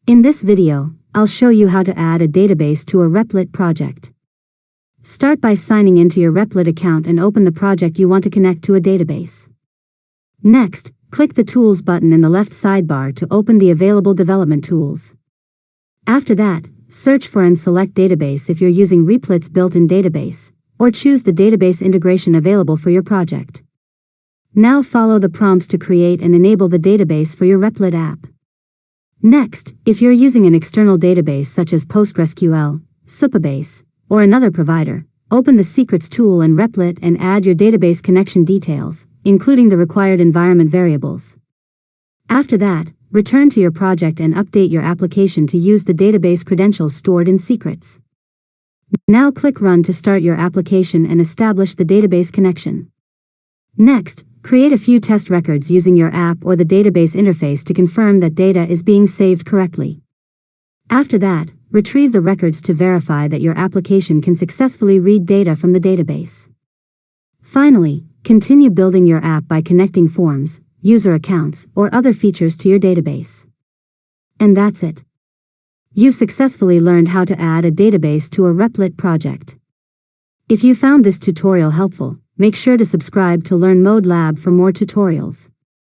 In this video, I'll show you how to add a database to a Replit project. Start by signing into your Replit account and open the project you want to connect to a database. Next, click the Tools button in the left sidebar to open the available development tools. After that, search for and select Database if you're using Replit's built-in database, or choose the database integration available for your project. Now follow the prompts to create and enable the database for your Replit app. Next, if you're using an external database such as PostgreSQL, Supabase, or another provider, open the Secrets tool in Replit and add your database connection details, including the required environment variables. After that, return to your project and update your application to use the database credentials stored in Secrets. Now click Run to start your application and establish the database connection. Next, create a few test records using your app or the database interface to confirm that data is being saved correctly. After that, retrieve the records to verify that your application can successfully read data from the database. Finally, continue building your app by connecting forms, user accounts, or other features to your database. And that's it. You've successfully learned how to add a database to a Replit project. If you found this tutorial helpful, make sure to subscribe to Learn Mode Lab for more tutorials.